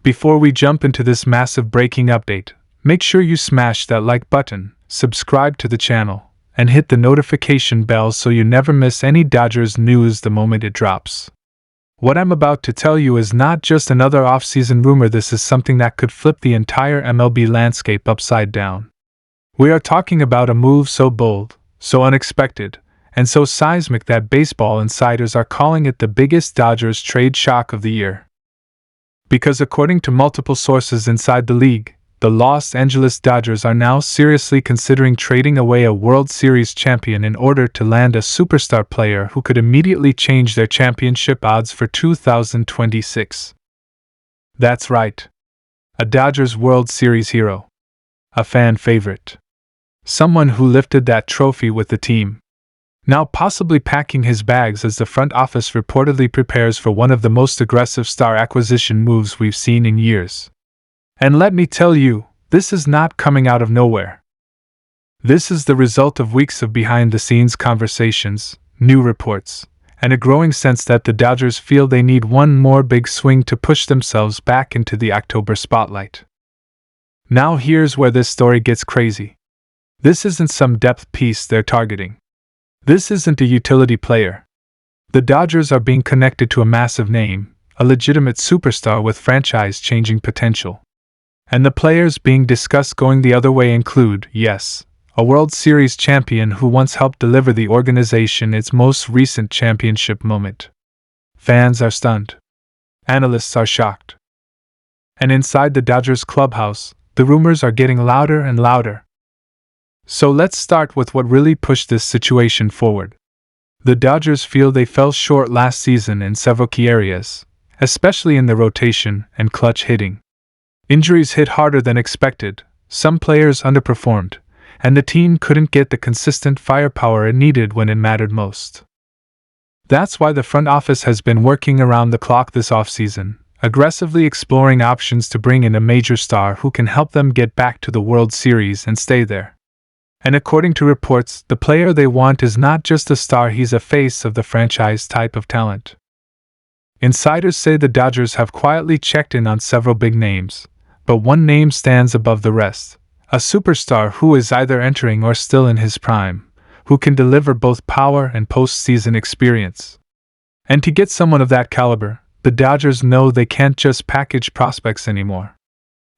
Before we jump into this massive breaking update, make sure you smash that like button, subscribe to the channel, and hit the notification bell so you never miss any Dodgers news the moment it drops. What I'm about to tell you is not just another off-season rumor. This is something that could flip the entire MLB landscape upside down. We are talking about a move so bold, so unexpected, and so seismic that baseball insiders are calling it the biggest Dodgers trade shock of the year. Because according to multiple sources inside the league, the Los Angeles Dodgers are now seriously considering trading away a World Series champion in order to land a superstar player who could immediately change their championship odds for 2026. That's right. A Dodgers World Series hero. A fan favorite. Someone who lifted that trophy with the team. Now possibly packing his bags as the front office reportedly prepares for one of the most aggressive star acquisition moves we've seen in years. And let me tell you, this is not coming out of nowhere. This is the result of weeks of behind-the-scenes conversations, new reports, and a growing sense that the Dodgers feel they need one more big swing to push themselves back into the October spotlight. Now here's where this story gets crazy. This isn't some depth piece they're targeting. This isn't a utility player. The Dodgers are being connected to a massive name, a legitimate superstar with franchise-changing potential. And the players being discussed going the other way include, yes, a World Series champion who once helped deliver the organization its most recent championship moment. Fans are stunned. Analysts are shocked. And inside the Dodgers clubhouse, the rumors are getting louder and louder. So let's start with what really pushed this situation forward. The Dodgers feel they fell short last season in several key areas, especially in the rotation and clutch hitting. Injuries hit harder than expected, some players underperformed, and the team couldn't get the consistent firepower it needed when it mattered most. That's why the front office has been working around the clock this offseason, aggressively exploring options to bring in a major star who can help them get back to the World Series and stay there. And according to reports, the player they want is not just a star, he's a face of the franchise type of talent. Insiders say the Dodgers have quietly checked in on several big names, but one name stands above the rest, a superstar who is either entering or still in his prime, who can deliver both power and postseason experience. And to get someone of that caliber, the Dodgers know they can't just package prospects anymore.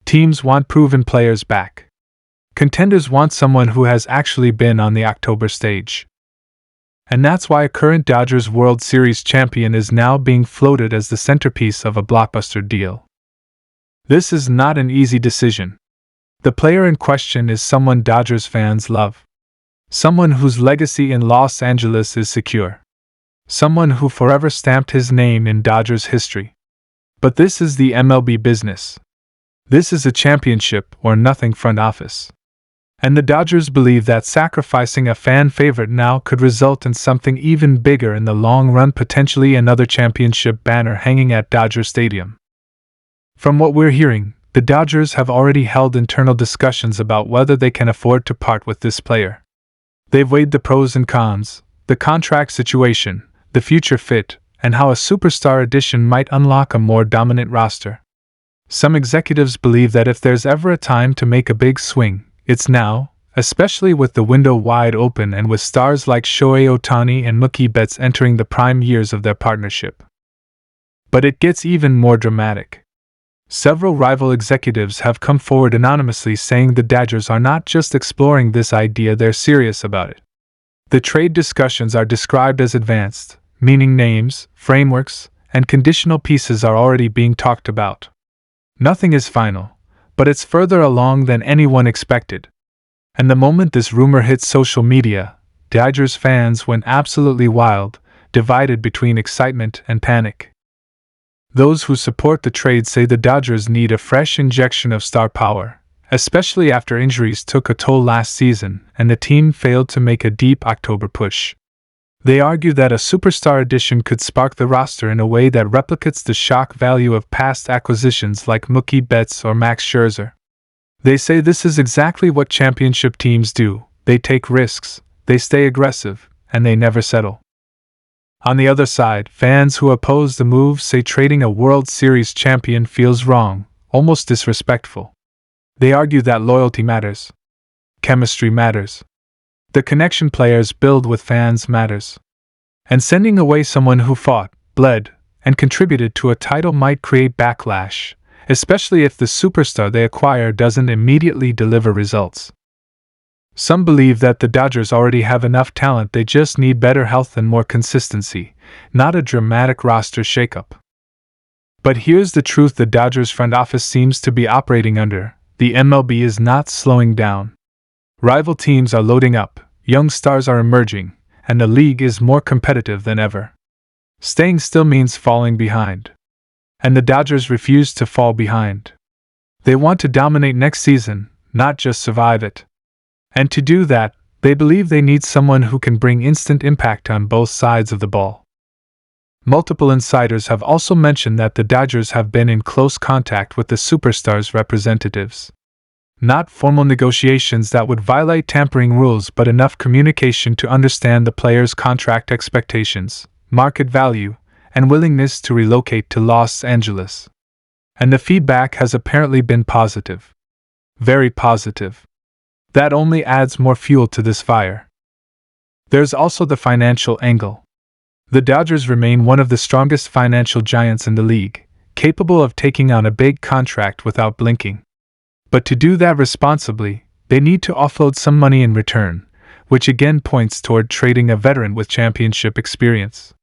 Teams want proven players back. Contenders want someone who has actually been on the October stage. And that's why a current Dodgers World Series champion is now being floated as the centerpiece of a blockbuster deal. This is not an easy decision. The player in question is someone Dodgers fans love. Someone whose legacy in Los Angeles is secure. Someone who forever stamped his name in Dodgers history. But this is the MLB business. This is a championship or nothing front office. And the Dodgers believe that sacrificing a fan favorite now could result in something even bigger in the long run, potentially another championship banner hanging at Dodger Stadium. From what we're hearing, the Dodgers have already held internal discussions about whether they can afford to part with this player. They've weighed the pros and cons, the contract situation, the future fit, and how a superstar addition might unlock a more dominant roster. Some executives believe that if there's ever a time to make a big swing, it's now, especially with the window wide open and with stars like Shohei Ohtani and Mookie Betts entering the prime years of their partnership. But it gets even more dramatic. Several rival executives have come forward anonymously saying the Dodgers are not just exploring this idea, they're serious about it. The trade discussions are described as advanced, meaning names, frameworks, and conditional pieces are already being talked about. Nothing is final, but it's further along than anyone expected. And the moment this rumor hit social media, Dodgers fans went absolutely wild, divided between excitement and panic. Those who support the trade say the Dodgers need a fresh injection of star power, especially after injuries took a toll last season and the team failed to make a deep October push. They argue that a superstar addition could spark the roster in a way that replicates the shock value of past acquisitions like Mookie Betts or Max Scherzer. They say this is exactly what championship teams do. They take risks, they stay aggressive, and they never settle. On the other side, fans who oppose the move say trading a World Series champion feels wrong, almost disrespectful. They argue that loyalty matters. Chemistry matters. The connection players build with fans matters. And sending away someone who fought, bled, and contributed to a title might create backlash, especially if the superstar they acquire doesn't immediately deliver results. Some believe that the Dodgers already have enough talent, they just need better health and more consistency, not a dramatic roster shakeup. But here's the truth the Dodgers front office seems to be operating under: the MLB is not slowing down. Rival teams are loading up, young stars are emerging, and the league is more competitive than ever. Staying still means falling behind. And the Dodgers refuse to fall behind. They want to dominate next season, not just survive it. And to do that, they believe they need someone who can bring instant impact on both sides of the ball. Multiple insiders have also mentioned that the Dodgers have been in close contact with the superstars' representatives. Not formal negotiations that would violate tampering rules, but enough communication to understand the players' contract expectations, market value, and willingness to relocate to Los Angeles. And the feedback has apparently been positive. Very positive. That only adds more fuel to this fire. There's also the financial angle. The Dodgers remain one of the strongest financial giants in the league, capable of taking on a big contract without blinking. But to do that responsibly, they need to offload some money in return, which again points toward trading a veteran with championship experience.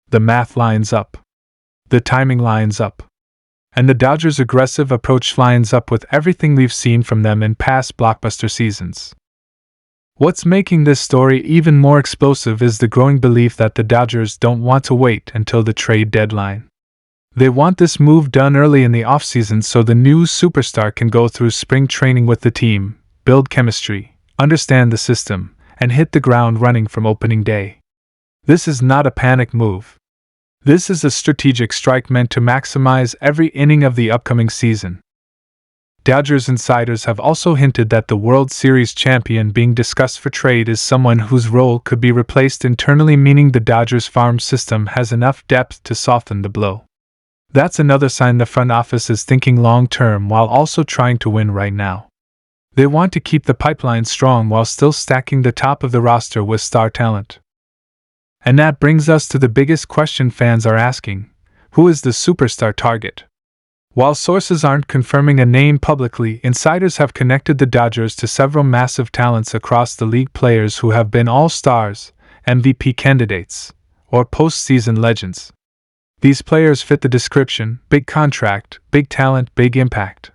The math lines up. The timing lines up. And the Dodgers' aggressive approach lines up with everything we've seen from them in past blockbuster seasons. What's making this story even more explosive is the growing belief that the Dodgers don't want to wait until the trade deadline. They want this move done early in the offseason so the new superstar can go through spring training with the team, build chemistry, understand the system, and hit the ground running from opening day. This is not a panic move. This is a strategic strike meant to maximize every inning of the upcoming season. Dodgers insiders have also hinted that the World Series champion being discussed for trade is someone whose role could be replaced internally, meaning the Dodgers farm system has enough depth to soften the blow. That's another sign the front office is thinking long-term while also trying to win right now. They want to keep the pipeline strong while still stacking the top of the roster with star talent. And that brings us to the biggest question fans are asking: who is the superstar target? While sources aren't confirming a name publicly, insiders have connected the Dodgers to several massive talents across the league, players who have been all-stars, MVP candidates, or postseason legends. These players fit the description: big contract, big talent, big impact.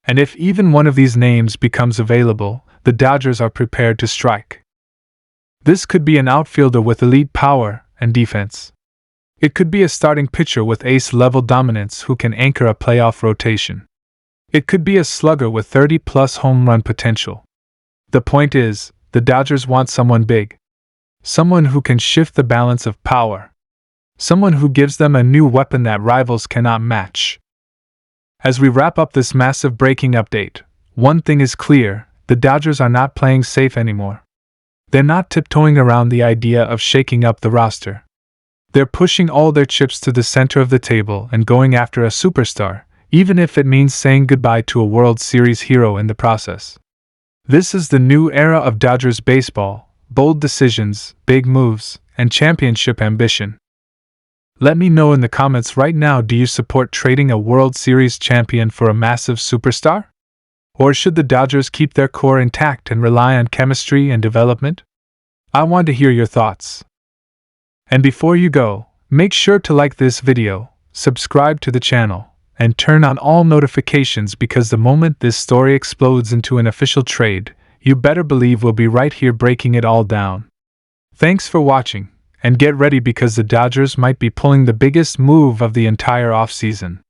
And if even one of these names becomes available, the Dodgers are prepared to strike. This could be an outfielder with elite power and defense. It could be a starting pitcher with ace-level dominance who can anchor a playoff rotation. It could be a slugger with 30-plus home run potential. The point is, the Dodgers want someone big. Someone who can shift the balance of power. Someone who gives them a new weapon that rivals cannot match. As we wrap up this massive breaking update, one thing is clear: the Dodgers are not playing safe anymore. They're not tiptoeing around the idea of shaking up the roster. They're pushing all their chips to the center of the table and going after a superstar, even if it means saying goodbye to a World Series hero in the process. This is the new era of Dodgers baseball: bold decisions, big moves, and championship ambition. Let me know in the comments right now, do you support trading a World Series champion for a massive superstar? Or should the Dodgers keep their core intact and rely on chemistry and development? I want to hear your thoughts. And before you go, make sure to like this video, subscribe to the channel, and turn on all notifications, because the moment this story explodes into an official trade, you better believe we'll be right here breaking it all down. Thanks for watching, and get ready because the Dodgers might be pulling the biggest move of the entire offseason.